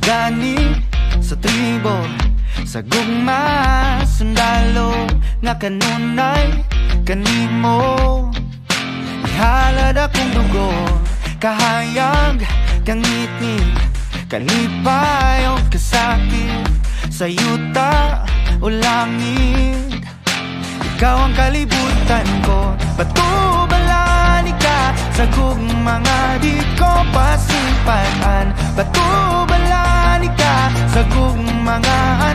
Gani sa tribo, sa gugma, sundalo, nga kanunay kanimo. Ihalad akong dugo, kahayag, kangitid, kalipay o kasakit, sa yuta o langit. Ikaw ang kalibutan ko, batubalan ka sa gugma nga di ko pasimpatan. Batubalan ka sa gugma nga